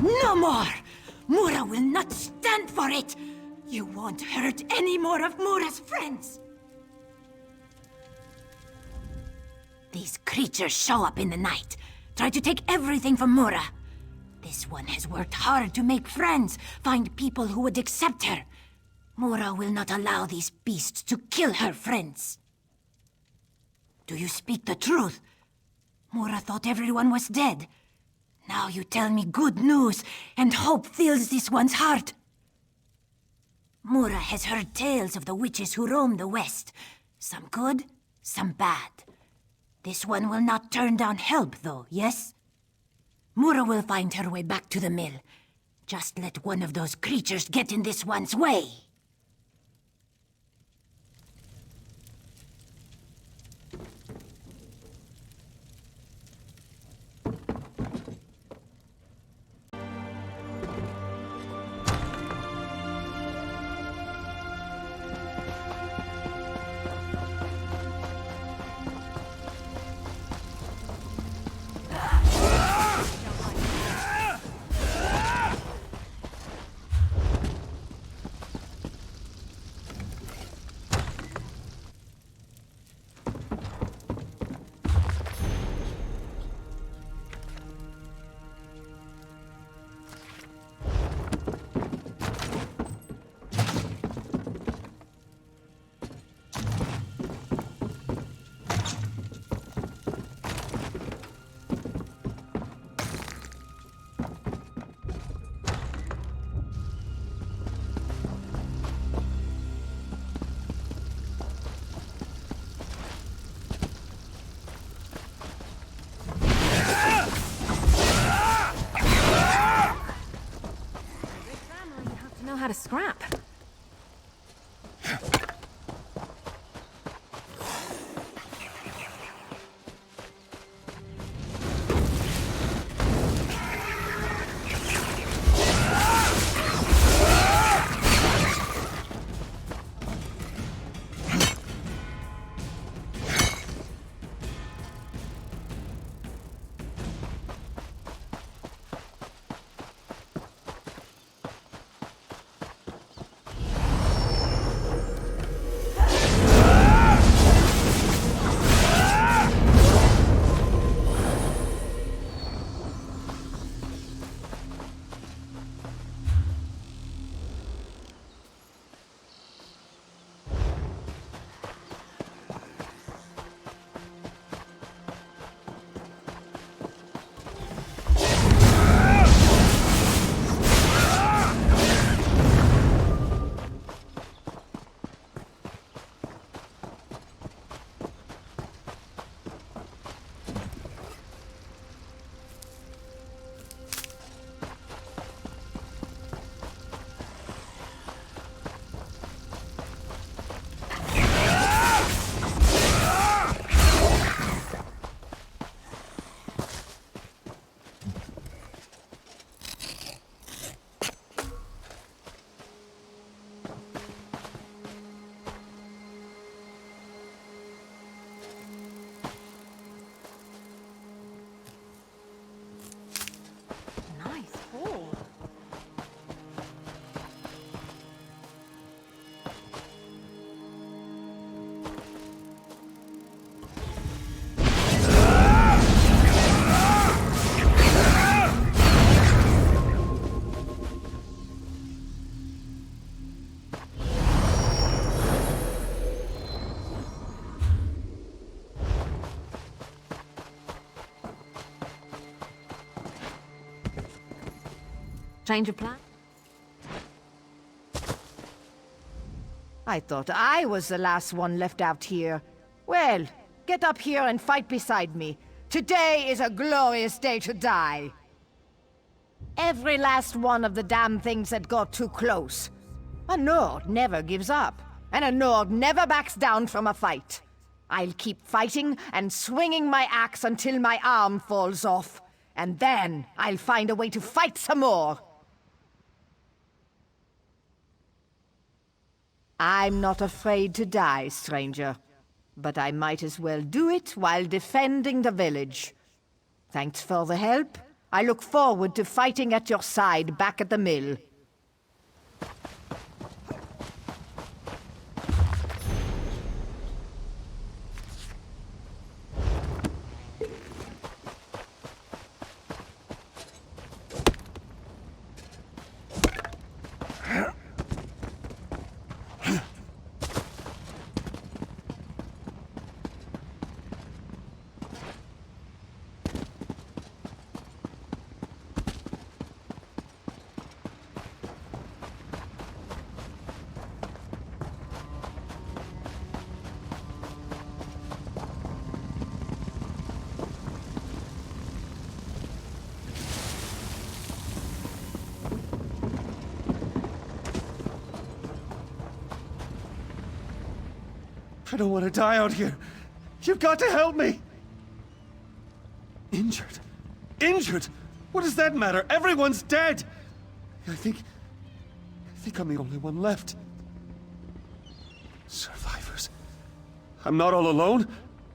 No more! Mura will not stand for it! You won't hurt any more of Mura's friends! These creatures show up in the night, try to take everything from Mura. This one has worked hard to make friends, find people who would accept her. Mura will not allow these beasts to kill her friends. Do you speak the truth? Mura thought everyone was dead. Now you tell me good news, and hope fills this one's heart. Mura has heard tales of the witches who roam the west. Some good, some bad. This one will not turn down help, though, yes? Mura will find her way back to the mill. Just let one of those creatures get in this one's way. How to scrap. Change of plan? I thought I was the last one left out here. Well, get up here and fight beside me. Today is a glorious day to die. Every last one of the damn things that got too close. A Nord never gives up, and a Nord never backs down from a fight. I'll keep fighting and swinging my axe until my arm falls off, and then I'll find a way to fight some more. I'm not afraid to die, stranger. But I might as well do it while defending the village. Thanks for the help, I look forward to fighting at your side back at the mill. I don't want to die out here. You've got to help me! Injured? Injured? What does that matter? Everyone's dead! I think I'm the only one left. Survivors. I'm not all alone?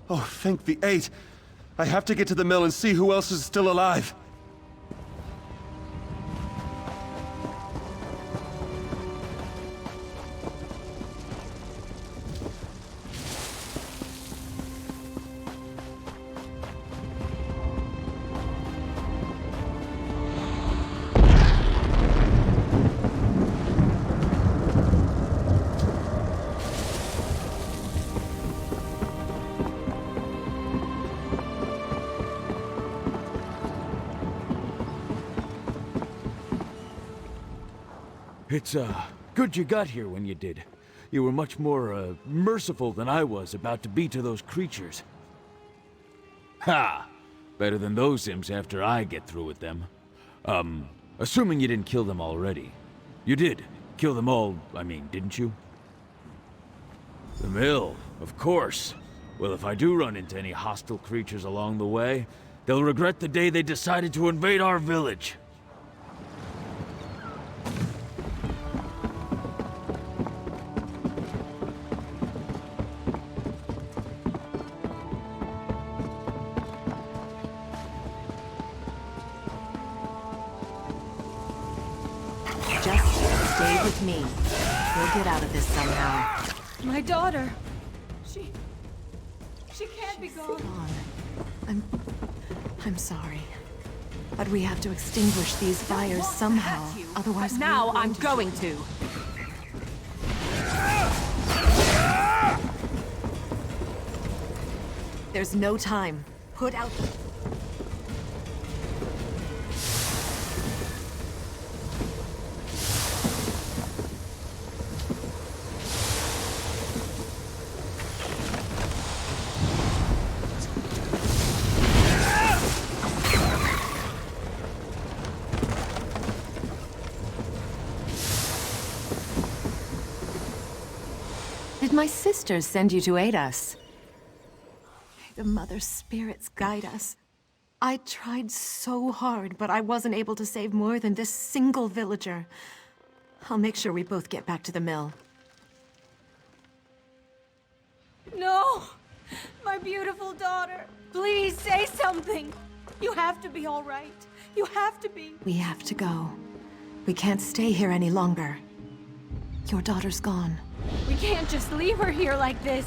Oh, thank the 8. I have to get to the mill and see who else is still alive. It's, good you got here when you did. You were much more, merciful than I was about to be to those creatures. Ha! Better than those imps after I get through with them. Assuming you didn't kill them already. You did. Kill them all, I mean, didn't you? The mill, of course. Well, if I do run into any hostile creatures along the way, they'll regret the day they decided to invade our village. Just stay with me. We'll get out of this somehow. My daughter. She can't be gone. I'm sorry. But we have to extinguish these fires somehow. Otherwise, Now I'm going to. There's no time. Put out. Did my sisters send you to aid us? May the Mother Spirits guide us. I tried so hard, but I wasn't able to save more than this single villager. I'll make sure we both get back to the mill. No! My beautiful daughter. Please say something. You have to be all right. You have to be. We have to go. We can't stay here any longer. Your daughter's gone. We can't just leave her here like this.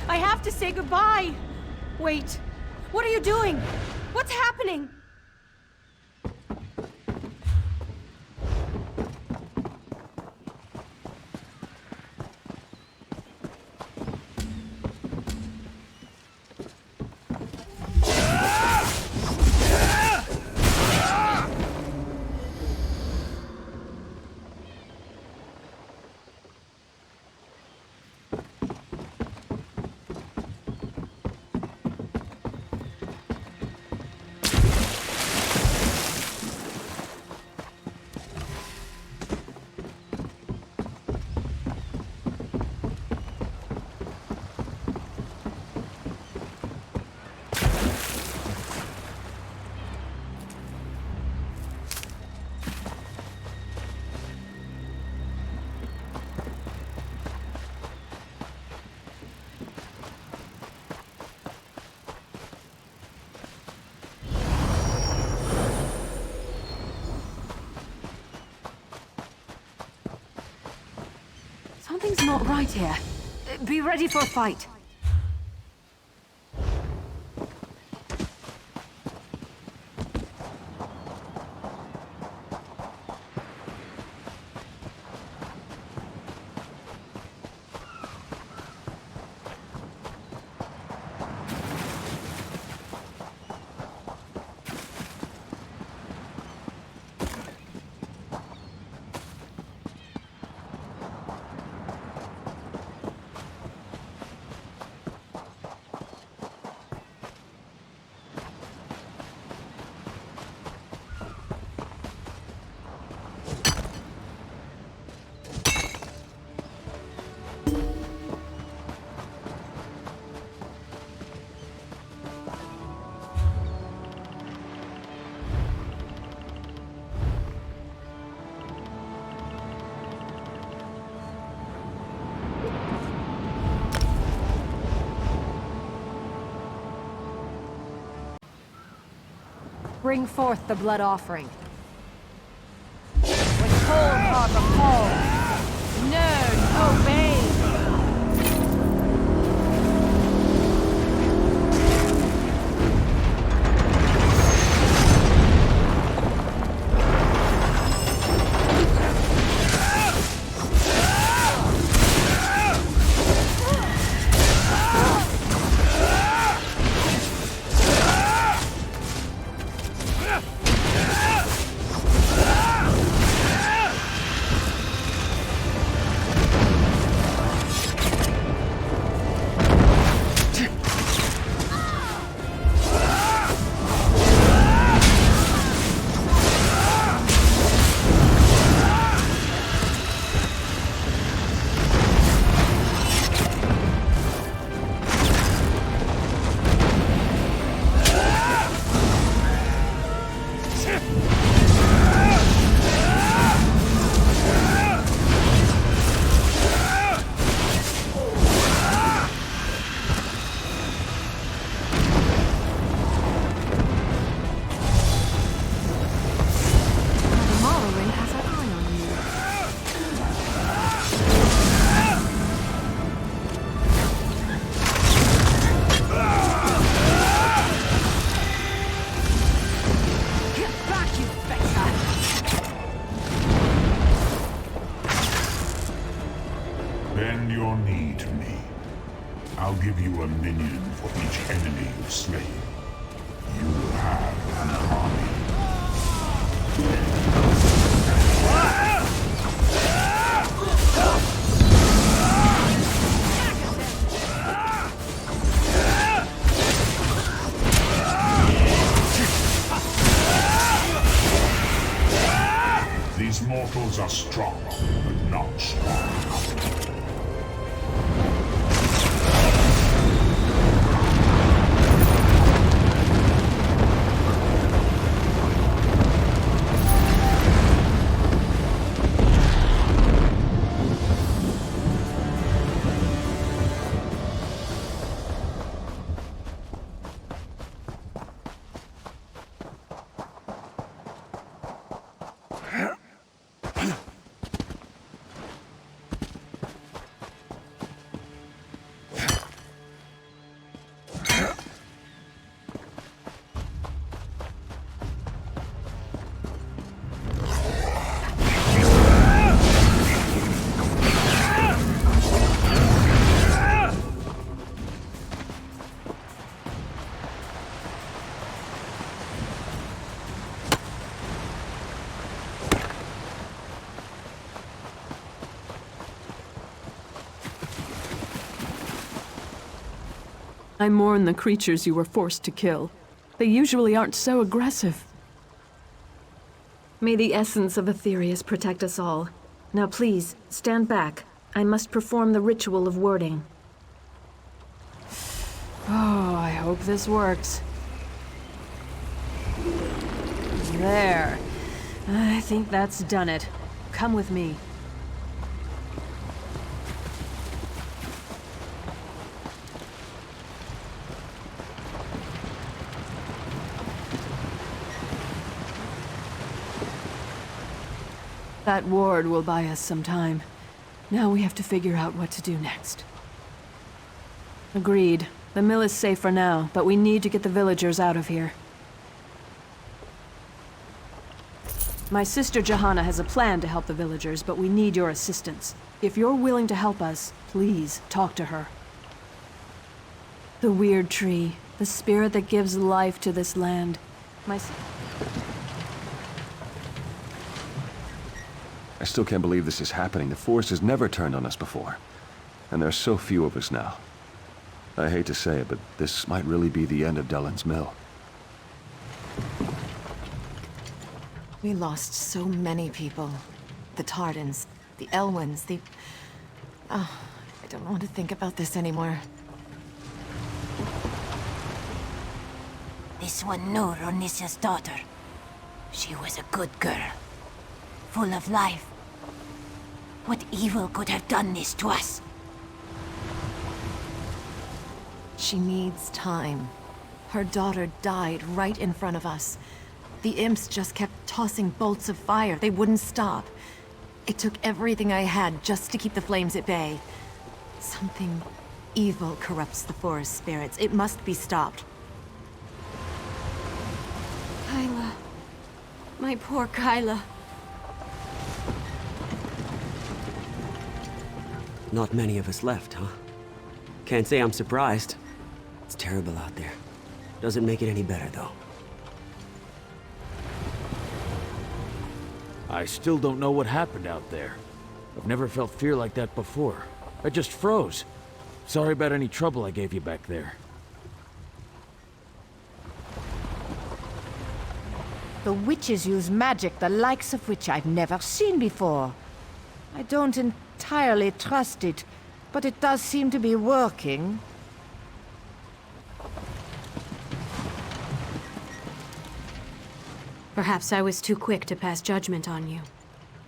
I have to say goodbye. Wait. What are you doing? What's happening? Something's not right here. Be ready for a fight. Bring forth the blood offering. When Cold Harbor calls, Nern, obey! Bend your knee to me. I'll give you a minion for each enemy you've slain. You will have an army. These mortals are strong, but not strong enough. I mourn the creatures you were forced to kill. They usually aren't so aggressive. May the essence of Aetherius protect us all. Now please, stand back. I must perform the ritual of wording. Oh, I hope this works. There. I think that's done it. Come with me. That ward will buy us some time. Now we have to figure out what to do next. Agreed. The mill is safe for now, but we need to get the villagers out of here. My sister Johanna has a plan to help the villagers, but we need your assistance. If you're willing to help us, please talk to her. The weird tree, the spirit that gives life to this land. I still can't believe this is happening. The forest has never turned on us before. And there's so few of us now. I hate to say it, but this might really be the end of Dellen's mill. We lost so many people. The Tardans, the Elwins, the... Oh, I don't want to think about this anymore. This one knew Ronisia's daughter. She was a good girl. Full of life. What evil could have done this to us? She needs time. Her daughter died right in front of us. The imps just kept tossing bolts of fire. They wouldn't stop. It took everything I had just to keep the flames at bay. Something evil corrupts the forest spirits. It must be stopped. Kyla. My poor Kyla. Not many of us left, huh? Can't say I'm surprised. It's terrible out there. Doesn't make it any better, though. I still don't know what happened out there. I've never felt fear like that before. I just froze. Sorry about any trouble I gave you back there. The witches use magic the likes of which I've never seen before. I don't entirely trust it, but it does seem to be working. Perhaps I was too quick to pass judgment on you.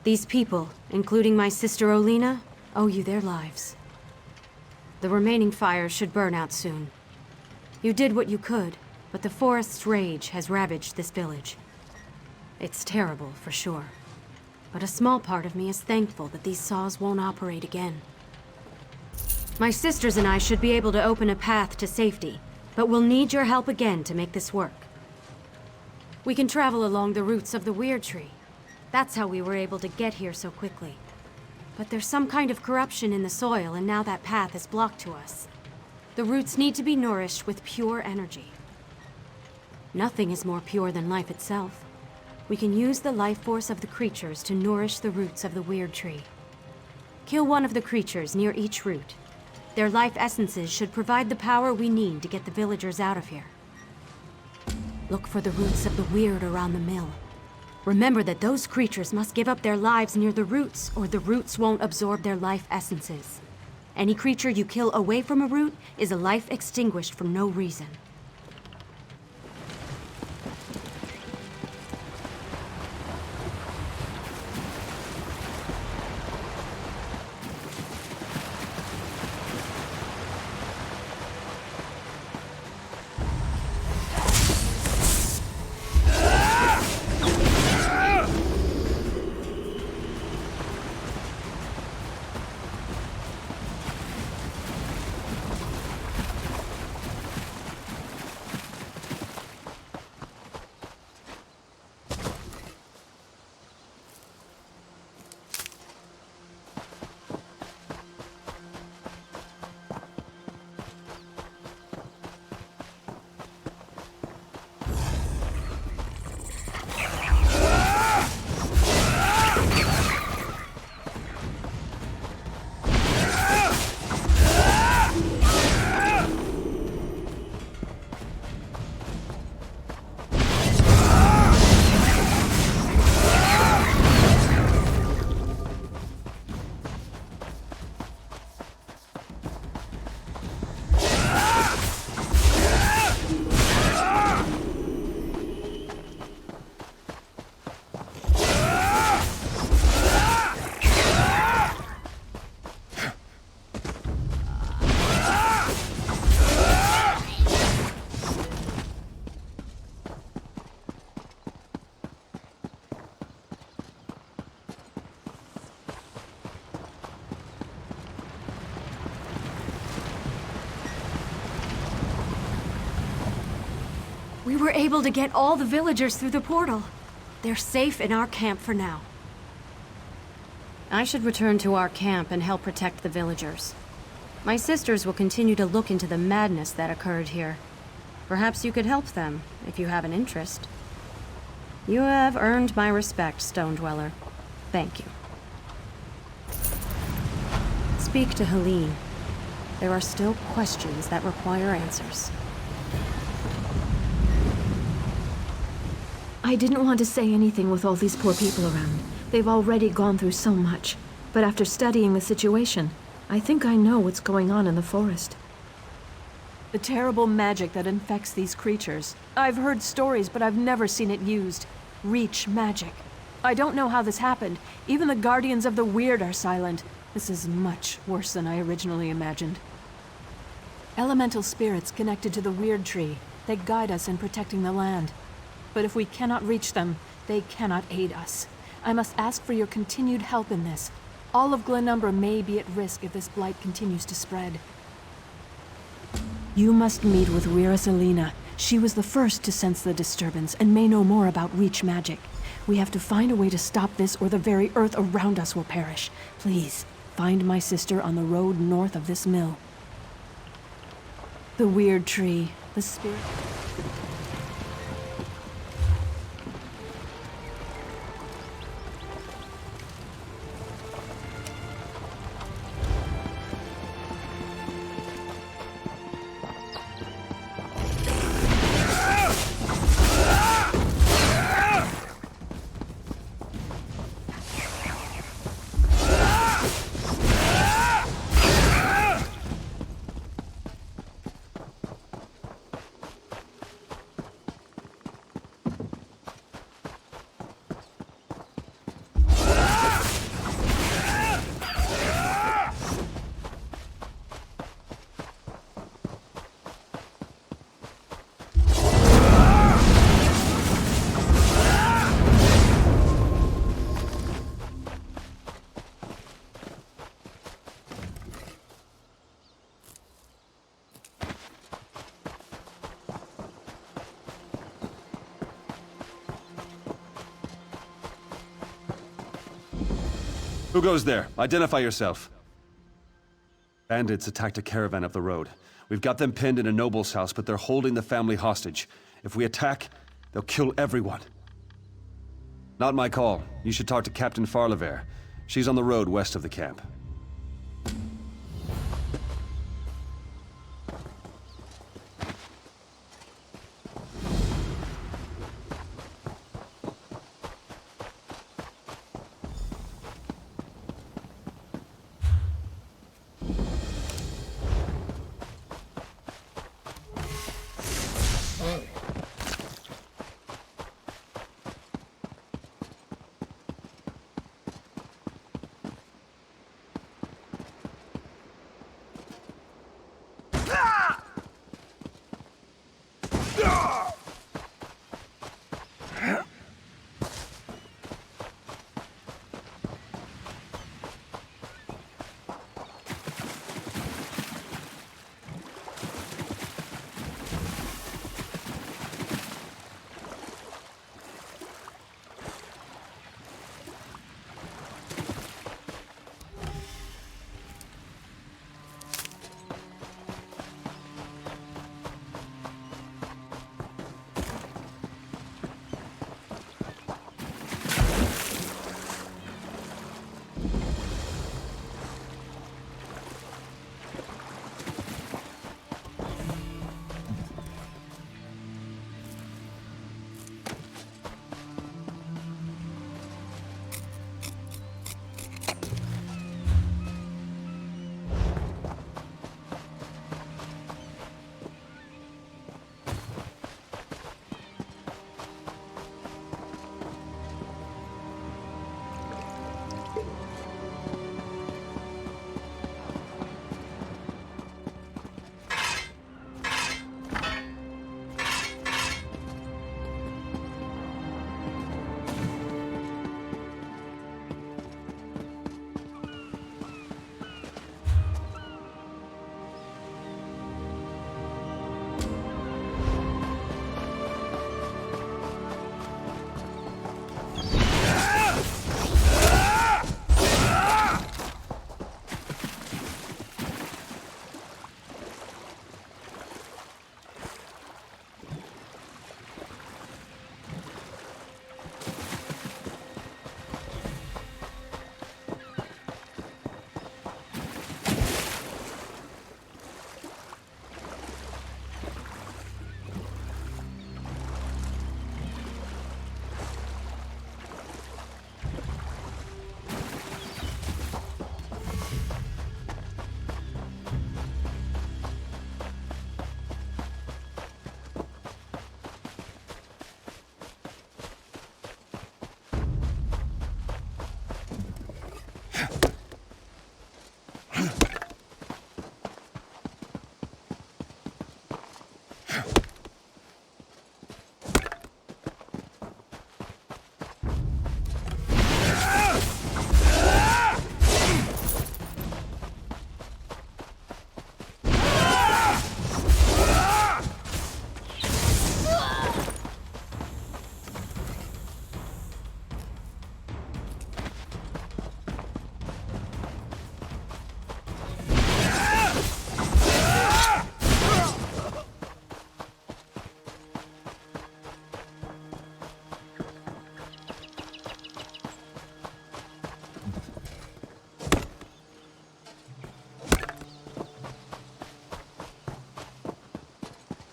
These people, including my sister Olina, owe you their lives. The remaining fires should burn out soon. You did what you could, but the forest's rage has ravaged this village. It's terrible, for sure. But a small part of me is thankful that these saws won't operate again. My sisters and I should be able to open a path to safety, but we'll need your help again to make this work. We can travel along the roots of the Weird Tree. That's how we were able to get here so quickly. But there's some kind of corruption in the soil, and now that path is blocked to us. The roots need to be nourished with pure energy. Nothing is more pure than life itself. We can use the life force of the creatures to nourish the roots of the Weird Tree. Kill one of the creatures near each root. Their life essences should provide the power we need to get the villagers out of here. Look for the roots of the weird around the mill. Remember that those creatures must give up their lives near the roots, or the roots won't absorb their life essences. Any creature you kill away from a root is a life extinguished for no reason. We were able to get all the villagers through the portal. They're safe in our camp for now. I should return to our camp and help protect the villagers. My sisters will continue to look into the madness that occurred here. Perhaps you could help them, if you have an interest. You have earned my respect, Stone Dweller. Thank you. Speak to Helene. There are still questions that require answers. I didn't want to say anything with all these poor people around. They've already gone through so much. But after studying the situation, I think I know what's going on in the forest. The terrible magic that infects these creatures. I've heard stories, but I've never seen it used. Reach magic. I don't know how this happened. Even the Guardians of the Weird are silent. This is much worse than I originally imagined. Elemental spirits connected to the Weird Tree. They guide us in protecting the land. But if we cannot reach them, they cannot aid us. I must ask for your continued help in this. All of Glenumbra may be at risk if this blight continues to spread. You must meet with Alina. She was the first to sense the disturbance and may know more about Reach magic. We have to find a way to stop this or the very earth around us will perish. Please, find my sister on the road north of this mill. The Weird Tree, the spirit... Who goes there? Identify yourself. Bandits attacked a caravan up the road. We've got them pinned in a noble's house, but they're holding the family hostage. If we attack, they'll kill everyone. Not my call. You should talk to Captain Farlever. She's on the road west of the camp.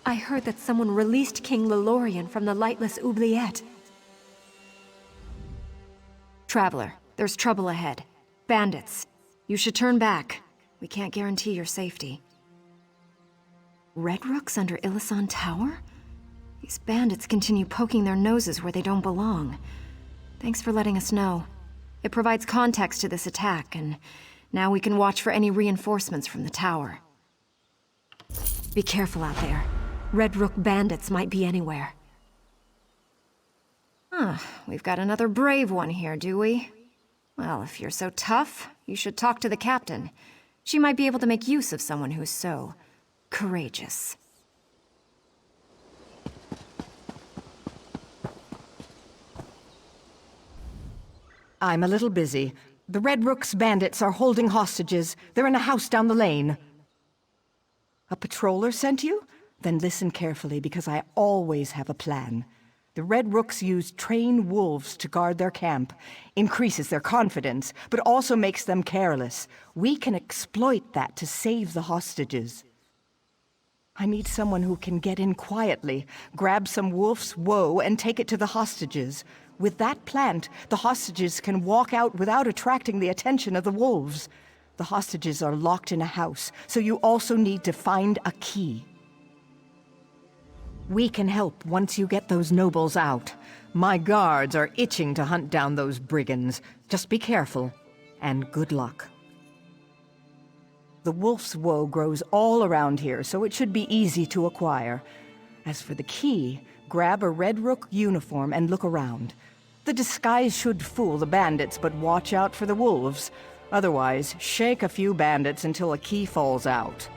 I heard that someone released King Lelorian from the lightless oubliette. Traveler, there's trouble ahead. Bandits. You should turn back. We can't guarantee your safety. Red Rooks under Illisan Tower? These bandits continue poking their noses where they don't belong. Thanks for letting us know. It provides context to this attack, and now we can watch for any reinforcements from the tower. Be careful out there. Red Rook bandits might be anywhere. We've got another brave one here, do we? Well, if you're so tough, you should talk to the captain. She might be able to make use of someone who's so courageous. I'm a little busy. The Red Rook's bandits are holding hostages. They're in a house down the lane. A patroller sent you? Then listen carefully, because I always have a plan. The Red Rooks use trained wolves to guard their camp. Increases their confidence, but also makes them careless. We can exploit that to save the hostages. I need someone who can get in quietly, grab some wolf's woe, and take it to the hostages. With that plant, the hostages can walk out without attracting the attention of the wolves. The hostages are locked in a house, so you also need to find a key. We can help once you get those nobles out. My guards are itching to hunt down those brigands. Just be careful, and good luck. The wolf's woe grows all around here, so it should be easy to acquire. As for the key, grab a Red Rook uniform and look around. The disguise should fool the bandits, but watch out for the wolves. Otherwise, shake a few bandits until a key falls out.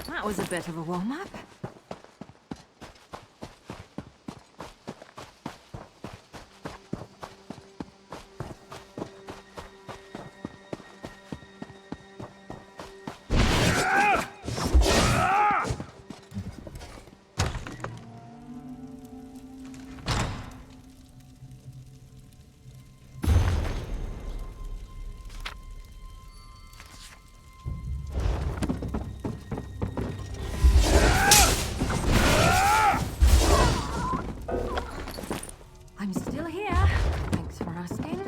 That was a bit of a warm-up. I'm still here. Thanks for asking.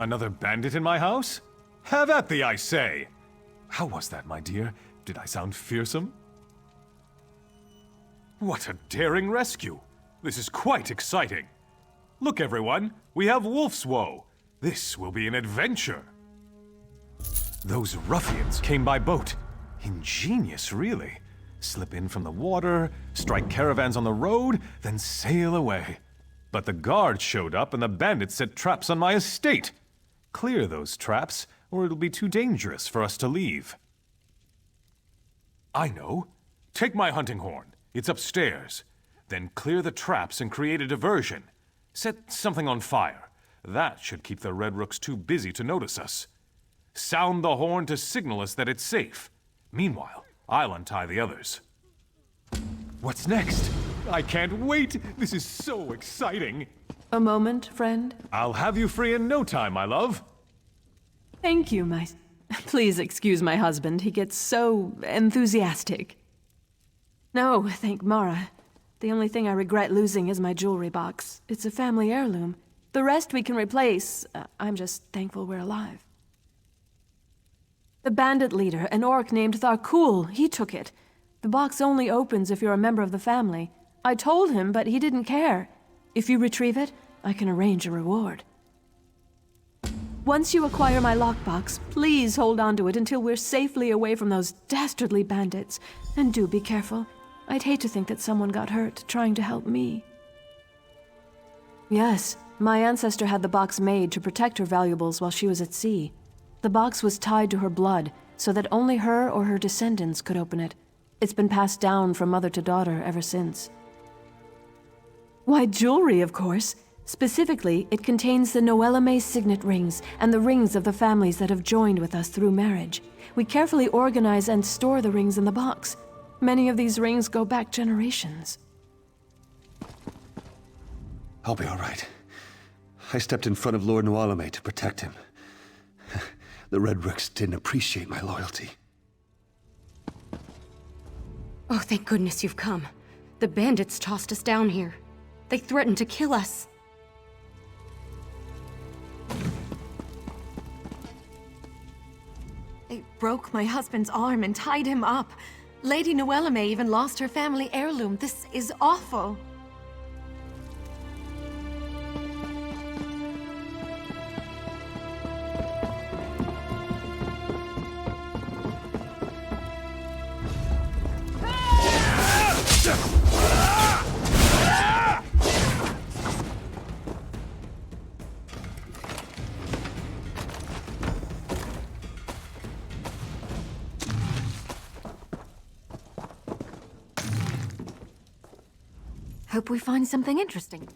Another bandit in my house? Have at thee, I say! How was that, my dear? Did I sound fearsome? What a daring rescue! This is quite exciting. Look, everyone, we have Wolf's Woe. This will be an adventure. Those ruffians came by boat. Ingenious, really. Slip in from the water, strike caravans on the road, then sail away. But the guards showed up and the bandits set traps on my estate. Clear those traps, or it'll be too dangerous for us to leave. I know. Take my hunting horn. It's upstairs. Then clear the traps and create a diversion. Set something on fire. That should keep the Red Rooks too busy to notice us. Sound the horn to signal us that it's safe. Meanwhile, I'll untie the others. What's next? I can't wait! This is so exciting! A moment, friend? I'll have you free in no time, my love. Thank you, my... Please excuse my husband. He gets so enthusiastic. No, thank Mara. The only thing I regret losing is my jewelry box. It's a family heirloom. The rest we can replace. I'm just thankful we're alive. The bandit leader, an orc named Tharkul, he took it. The box only opens if you're a member of the family. I told him, but he didn't care. If you retrieve it, I can arrange a reward. Once you acquire my lockbox, please hold on to it until we're safely away from those dastardly bandits. And do be careful. I'd hate to think that someone got hurt trying to help me. Yes, my ancestor had the box made to protect her valuables while she was at sea. The box was tied to her blood, so that only her or her descendants could open it. It's been passed down from mother to daughter ever since. Why, jewelry, of course. Specifically, it contains the Noellame signet rings and the rings of the families that have joined with us through marriage. We carefully organize and store the rings in the box. Many of these rings go back generations. I'll be all right. I stepped in front of Lord Noellame to protect him. The Red Rooks didn't appreciate my loyalty. Oh, thank goodness you've come. The bandits tossed us down here. They threatened to kill us. They broke my husband's arm and tied him up. Lady Noellame even lost her family heirloom. This is awful. Hope we find something interesting.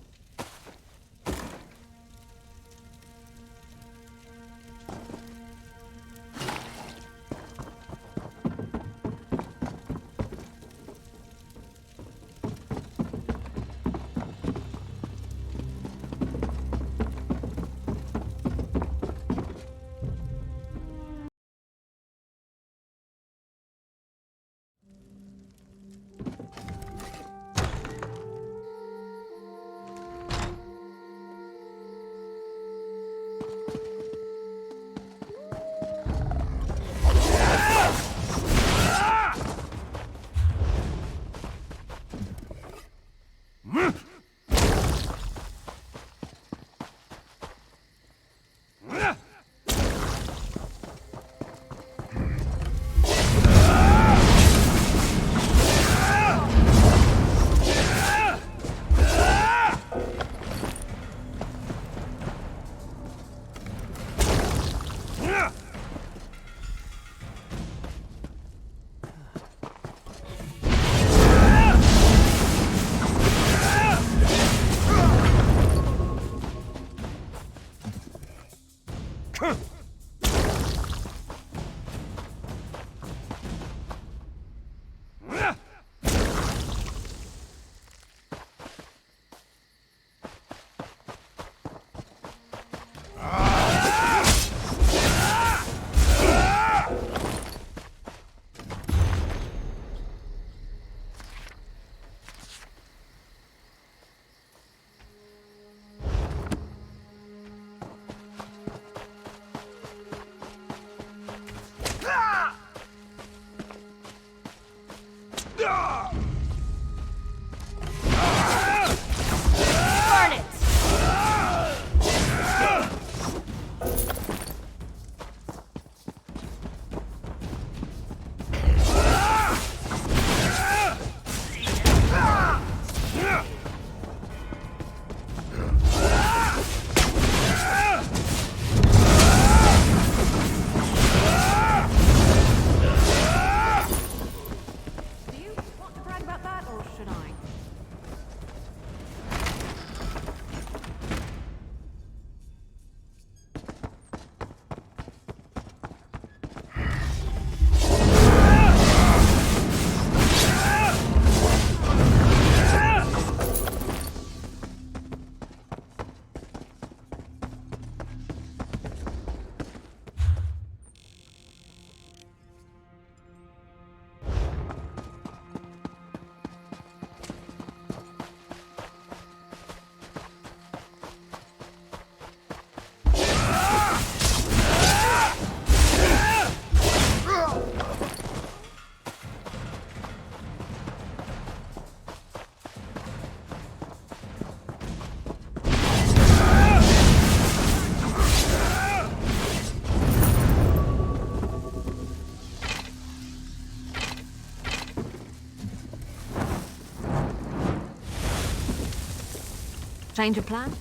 Change of plan?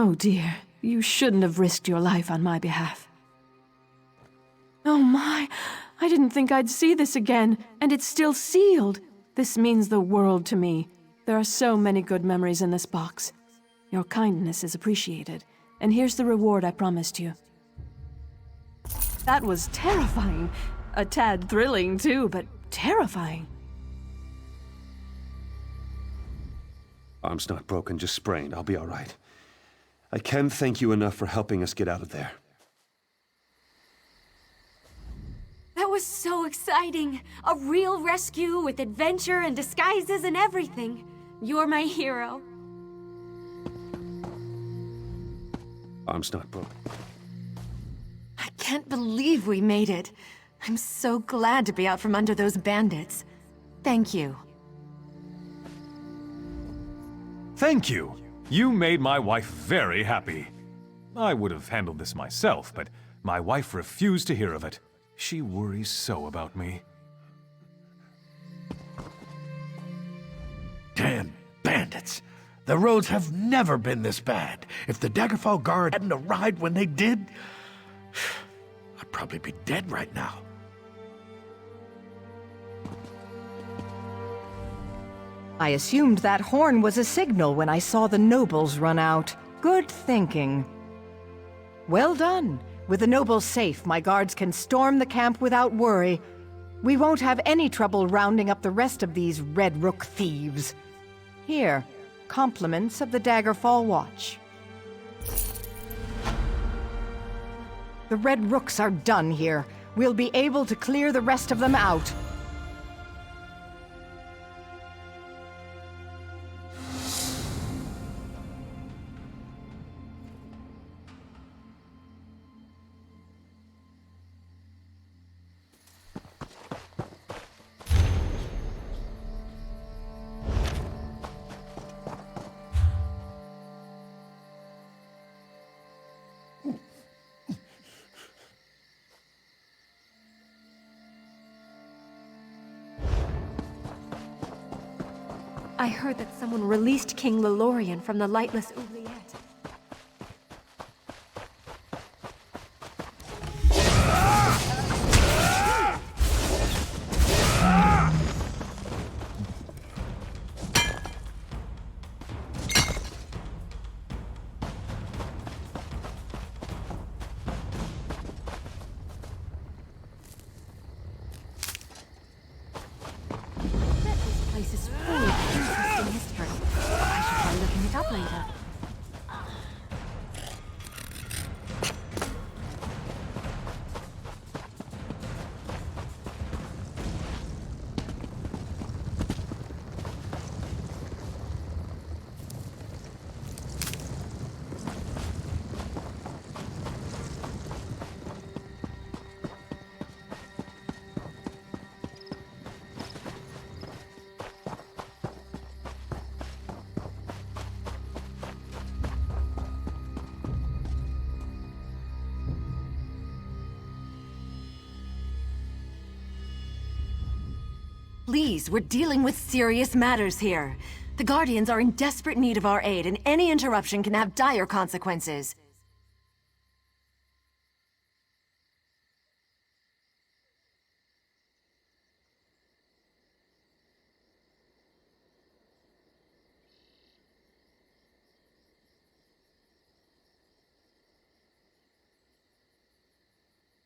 Oh dear, you shouldn't have risked your life on my behalf. Oh my, I didn't think I'd see this again, and it's still sealed. This means the world to me. There are so many good memories in this box. Your kindness is appreciated, and here's the reward I promised you. That was terrifying. A tad thrilling too, but terrifying. Arm's not broken, just sprained. I'll be all right. I can thank you enough for helping us get out of there. That was so exciting! A real rescue with adventure and disguises and everything. You're my hero. Arm's not broken. I can't believe we made it. I'm so glad to be out from under those bandits. Thank you. Thank you. You made my wife very happy. I would have handled this myself, but my wife refused to hear of it. She worries so about me. Damn bandits. The roads have never been this bad. If the Daggerfall Guard hadn't arrived when they did, I'd probably be dead right now. I assumed that horn was a signal when I saw the nobles run out. Good thinking. Well done. With the nobles safe, my guards can storm the camp without worry. We won't have any trouble rounding up the rest of these Red Rook thieves. Here, compliments of the Daggerfall Watch. The Red Rooks are done here. We'll be able to clear the rest of them out. I heard that someone released King Lelorian from the lightless oubliette. place is full of interesting history. I should try looking it up later. Please, we're dealing with serious matters here. The Guardians are in desperate need of our aid, and any interruption can have dire consequences.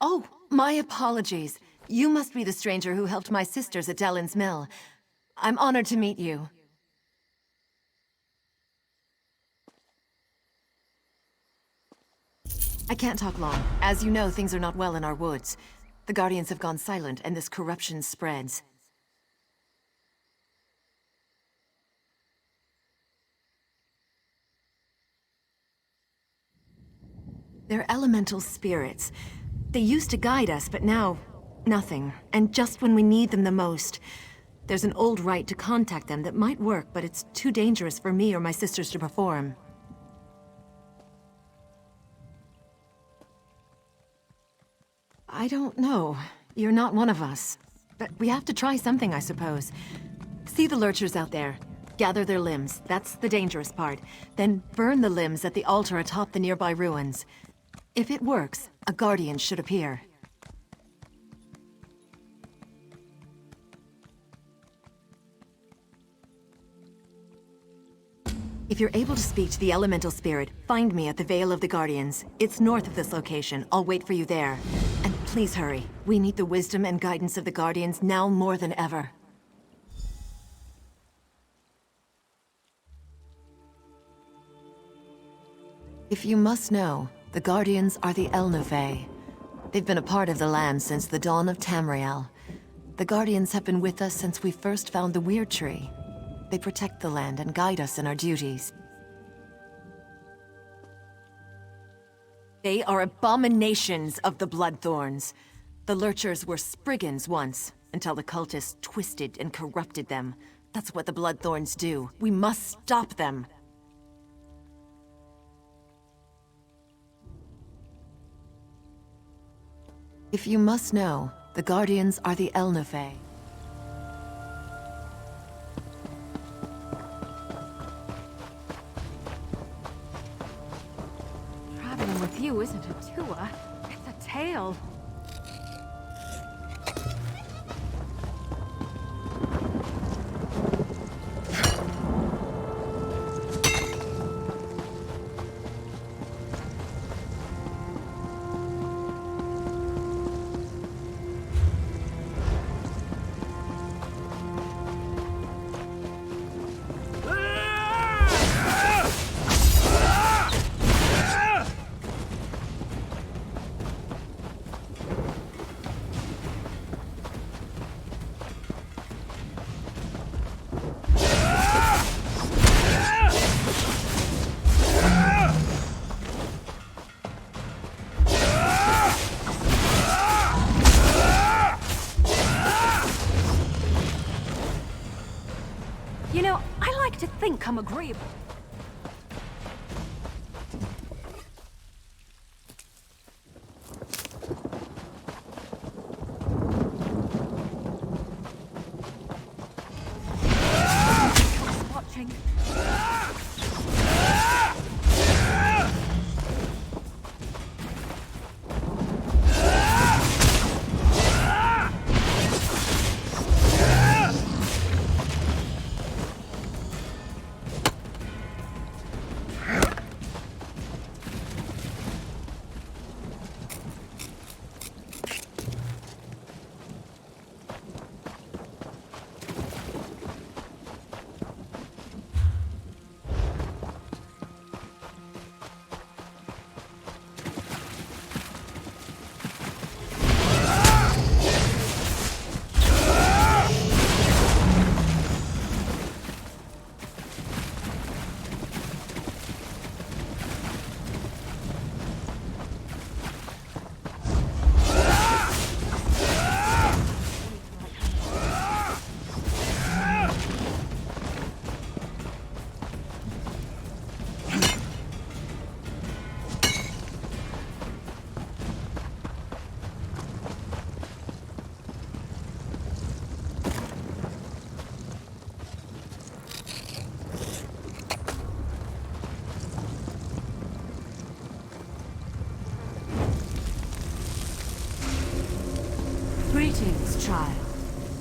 Oh, my apologies. You must be the stranger who helped my sisters at Dellen's Mill. I'm honored to meet you. I can't talk long. As you know, things are not well in our woods. The Guardians have gone silent, and this corruption spreads. They're elemental spirits. They used to guide us, but now, nothing. And just when we need them the most. There's an old rite to contact them that might work, but it's too dangerous for me or my sisters to perform. I don't know. You're not one of us. But we have to try something, I suppose. See the lurchers out there. Gather their limbs. That's the dangerous part. Then burn the limbs at the altar atop the nearby ruins. If it works, a Guardian should appear. If you're able to speak to the elemental spirit, find me at the Vale of the Guardians. It's north of this location. I'll wait for you there. And please hurry. We need the wisdom and guidance of the Guardians now more than ever. If you must know, the Guardians are the Elnufae. They've been a part of the land since the dawn of Tamriel. The Guardians have been with us since we first found the Weird Tree. They protect the land and guide us in our duties. They are abominations of the Bloodthorns. The Lurchers were Spriggans once, until the cultists twisted and corrupted them. That's what the Bloodthorns do. We must stop them. If you must know, the Guardians are the Elnufae. Traveling with you isn't a tour, it's a tale. You know, I like to think I'm agreeable. Watching.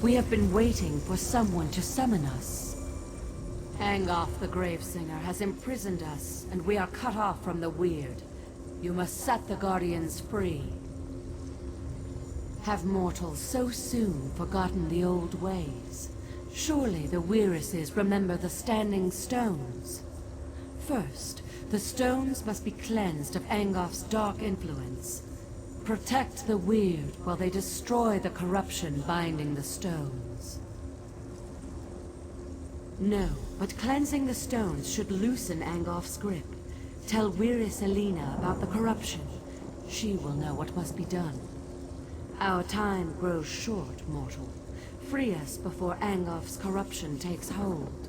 We have been waiting for someone to summon us. Angoff the Gravesinger has imprisoned us, and we are cut off from the Weird. You must set the Guardians free. Have mortals so soon forgotten the old ways? Surely the Weirises remember the Standing Stones. First, the stones must be cleansed of Angoff's dark influence. Protect the Weird while they destroy the corruption binding the stones. No, but cleansing the stones should loosen Angoff's grip. Tell Weiris Elena about the corruption. She will know what must be done. Our time grows short, mortal. Free us before Angoff's corruption takes hold.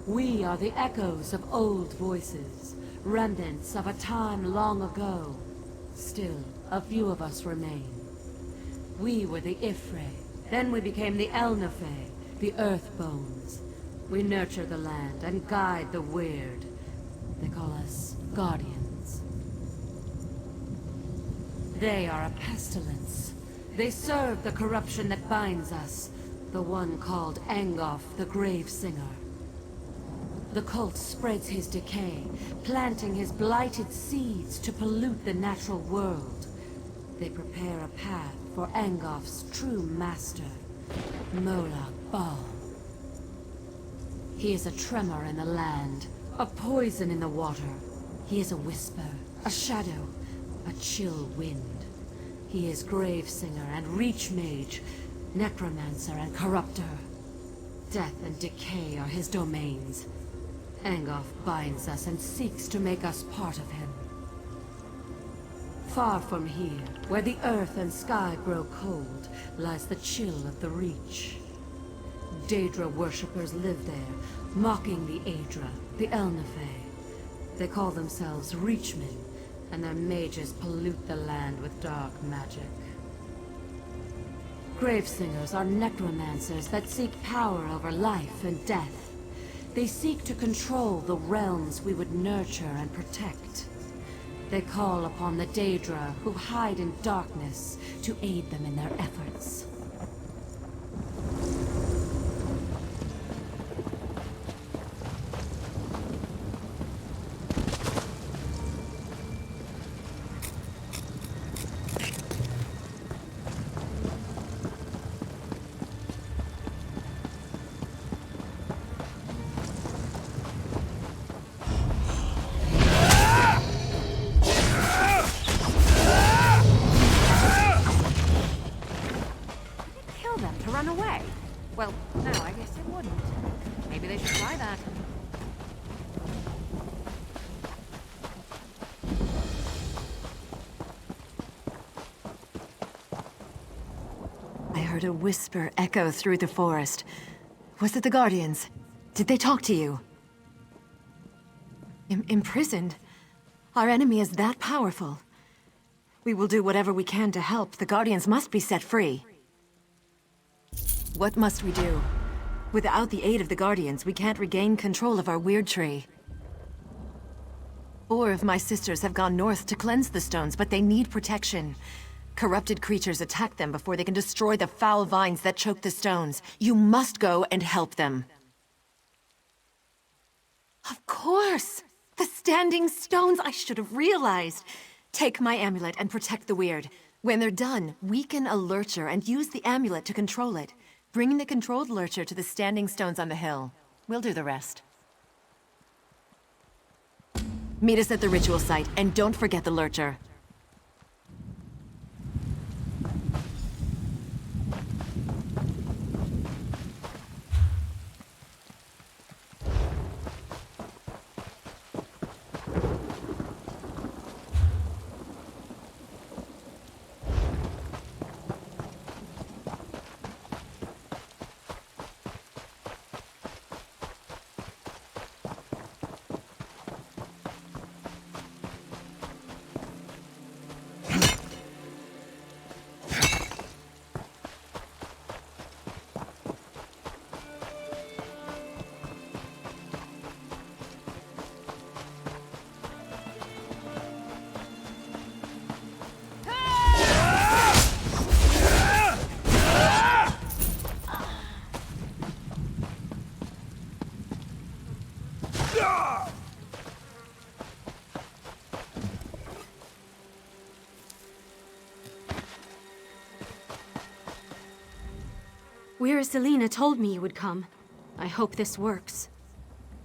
We are the echoes of old voices, remnants of a time long ago. Still, a few of us remain. We were the Ifre, then we became the Elnafe, the Earthbones. We nurture the land and guide the Weird. They call us Guardians. They are a pestilence. They serve the corruption that binds us, the one called Angoff the Gravesinger. The cult spreads his decay, planting his blighted seeds to pollute the natural world. They prepare a path for Angoff's true master, Molag Bal. He is a tremor in the land, a poison in the water. He is a whisper, a shadow, a chill wind. He is Gravesinger and Reach Mage, Necromancer and Corruptor. Death and decay are his domains. Angoff binds us and seeks to make us part of him. Far from here, where the earth and sky grow cold, lies the chill of the Reach. Daedra worshippers live there, mocking the Aedra, the Elnafe. They call themselves Reachmen, and their mages pollute the land with dark magic. Gravesingers are necromancers that seek power over life and death. They seek to control the realms we would nurture and protect. They call upon the Daedra, who hide in darkness, to aid them in their efforts. Run away. Well, no, I guess it wouldn't. Maybe they should try that. I heard a whisper echo through the forest. Was it the Guardians? Did they talk to you? Imprisoned? Our enemy is that powerful. We will do whatever we can to help. The Guardians must be set free. What must we do? Without the aid of the Guardians, we can't regain control of our weird tree. 4 of my sisters have gone north to cleanse the stones, but they need protection. Corrupted creatures attack them before they can destroy the foul vines that choke the stones. You must go and help them. Of course! The Standing Stones! I should have realized! Take my amulet and protect the Weird. When they're done, weaken a lurcher and use the amulet to control it. Bring the controlled lurcher to the Standing Stones on the hill. We'll do the rest. Meet us at the ritual site, and don't forget the lurcher. Where Selena told me you would come. I hope this works.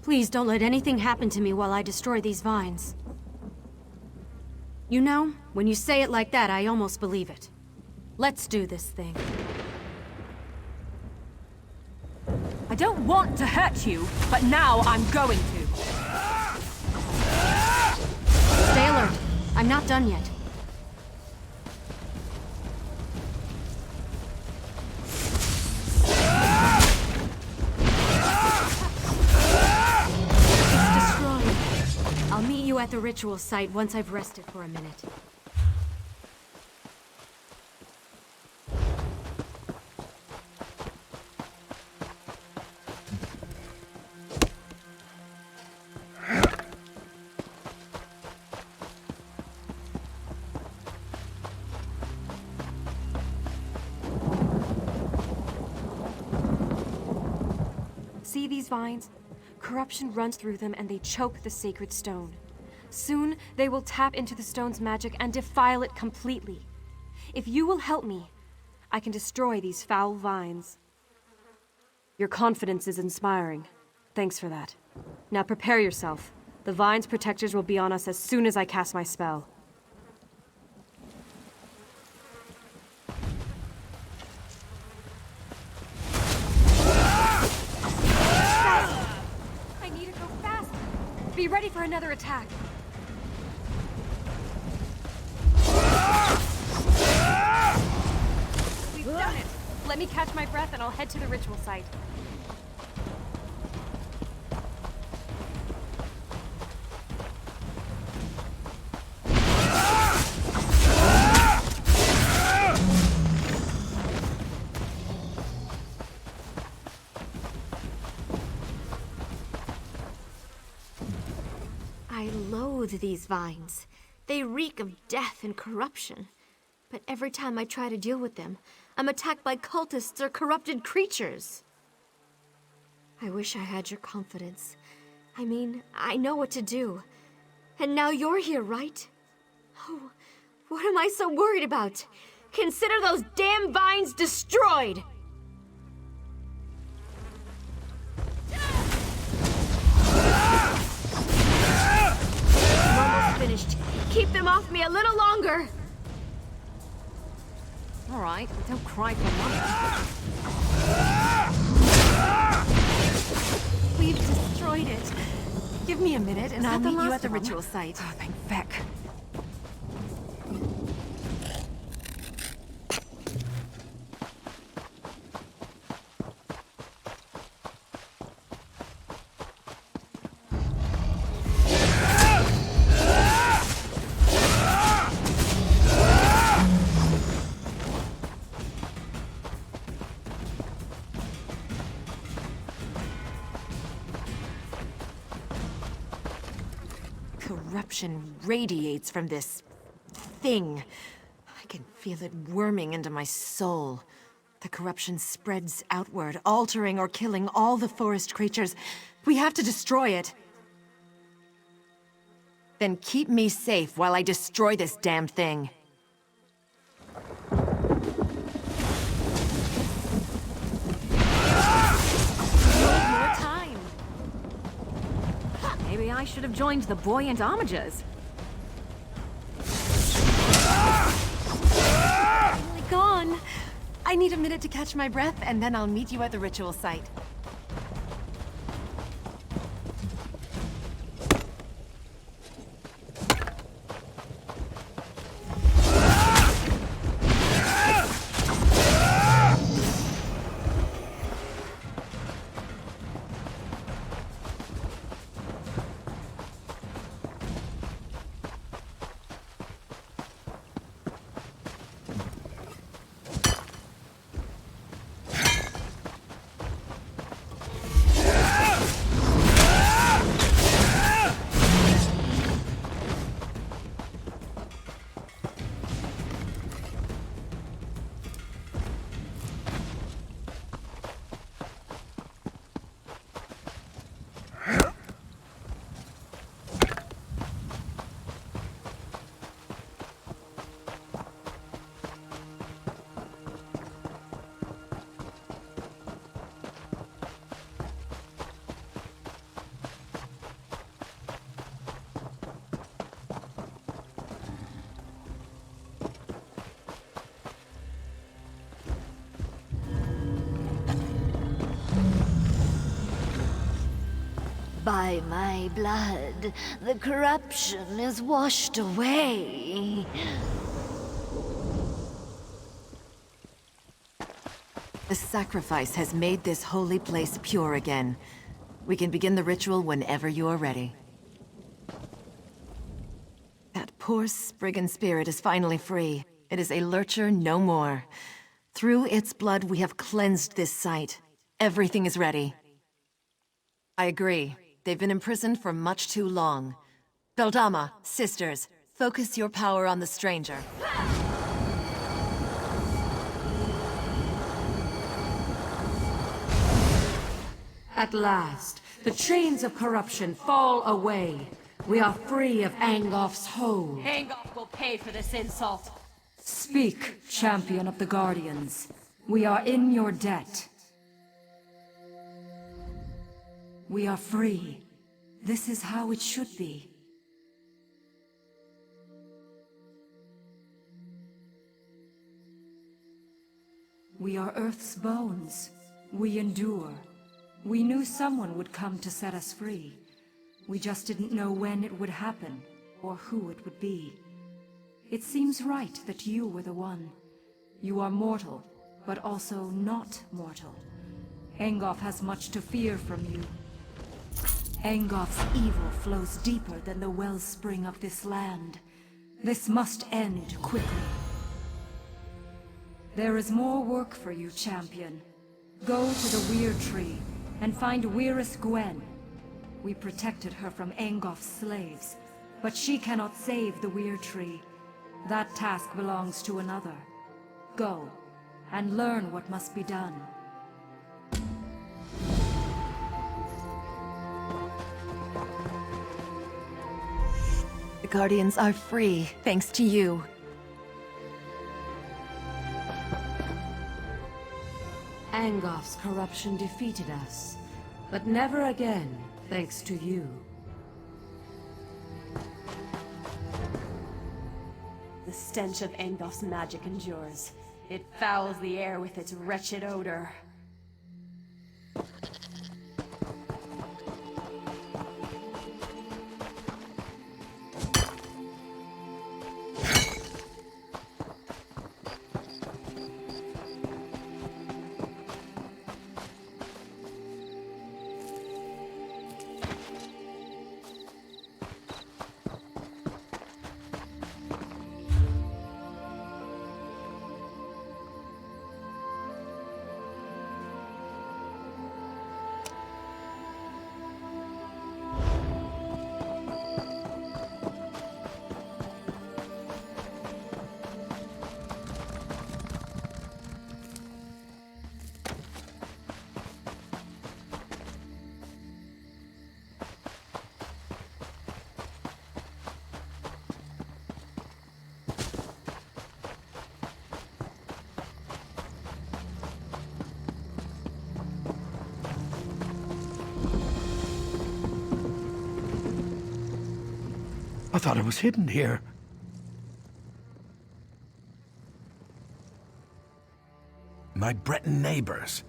Please don't let anything happen to me while I destroy these vines. You know, when you say it like that, I almost believe it. Let's do this thing. I don't want to hurt you, but now I'm going to. Stay alert. I'm not done yet. It's destroyed. I'll meet you at the ritual site once I've rested for a minute. See these vines? Corruption runs through them and they choke the sacred stone. Soon, they will tap into the stone's magic and defile it completely. If you will help me, I can destroy these foul vines. Your confidence is inspiring. Thanks for that. Now prepare yourself. The vine's protectors will be on us as soon as I cast my spell. Be ready for another attack. We've done it. Let me catch my breath and I'll head to the ritual site. I loathe these vines. They reek of death and corruption. But every time I try to deal with them, I'm attacked by cultists or corrupted creatures. I wish I had your confidence. I mean, I know what to do. And now you're here, right? Oh, what am I so worried about? Consider those damn vines destroyed! Finished. Keep them off me a little longer! All right, don't cry for mama. We've destroyed it. Give me a minute and I'll meet you at the ritual site. Oh, thank feck. Corruption radiates from this thing. I can feel it worming into my soul. The corruption spreads outward, altering or killing all the forest creatures. We have to destroy it. Then keep me safe while I destroy this damn thing. Maybe I should have joined the buoyant homages. Finally gone. I need a minute to catch my breath, and then I'll meet you at the ritual site. By my blood, the corruption is washed away. The sacrifice has made this holy place pure again. We can begin the ritual whenever you are ready. That poor Spriggan spirit is finally free. It is a lurcher no more. Through its blood, we have cleansed this site. Everything is ready. I agree. They've been imprisoned for much too long. Beldama, sisters, focus your power on the stranger. At last, the chains of corruption fall away. We are free of Angolf's hold. Angolf will pay for this insult. Speak, champion of the Guardians. We are in your debt. We are free. This is how it should be. We are Earth's bones. We endure. We knew someone would come to set us free. We just didn't know when it would happen, or who it would be. It seems right that you were the one. You are mortal, but also not mortal. Angolf has much to fear from you. Angolf's evil flows deeper than the wellspring of this land. This must end quickly. There is more work for you, champion. Go to the Weir Tree and find Weirus Gwen. We protected her from Angolf's slaves, but she cannot save the Weir Tree. That task belongs to another. Go, and learn what must be done. The Guardians are free, thanks to you. Angolf's corruption defeated us, but never again, thanks to you. The stench of Angolf's magic endures. It fouls the air with its wretched odor. I thought it was hidden here. My Breton neighbors.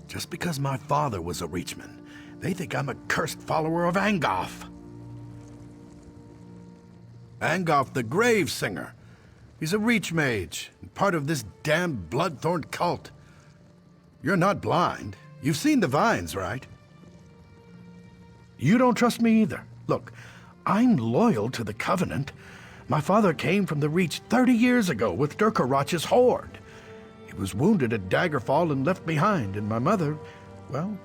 Just because my father was a Reachman, they think I'm a cursed follower of Angolf. Angolf the Grave Singer. He's a Reach Mage, part of this damned Bloodthorn cult. You're not blind. You've seen the vines, right? You don't trust me either. Look, I'm loyal to the Covenant. My father came from the Reach 30 years ago with Durkarach's horde. He was wounded at Daggerfall and left behind, and my mother, well,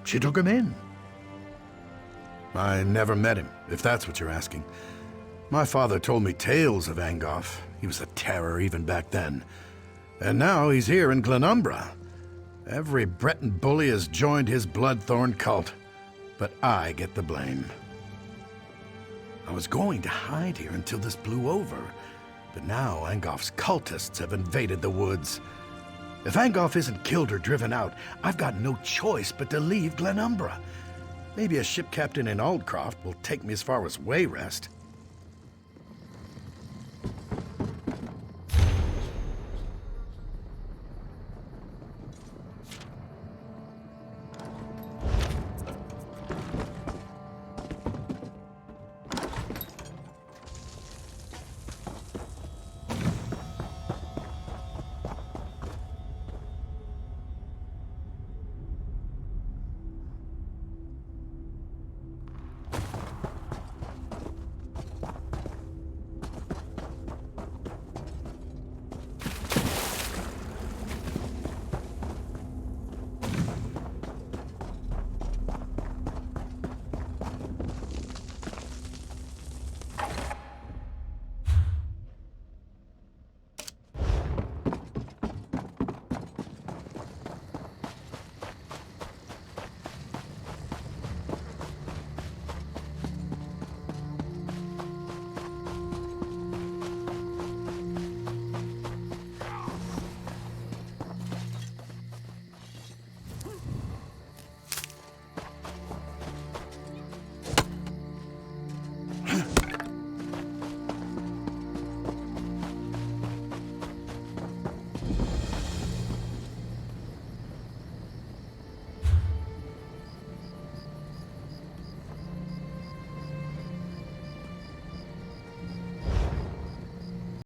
she took him in. I never met him, if that's what you're asking. My father told me tales of Angolf. He was a terror even back then. And now he's here in Glenumbra. Every Breton bully has joined his Bloodthorn cult, but I get the blame. I was going to hide here until this blew over, but now Angolf's cultists have invaded the woods. If Angolf isn't killed or driven out, I've got no choice but to leave Glenumbra. Maybe a ship captain in Aldcroft will take me as far as Wayrest.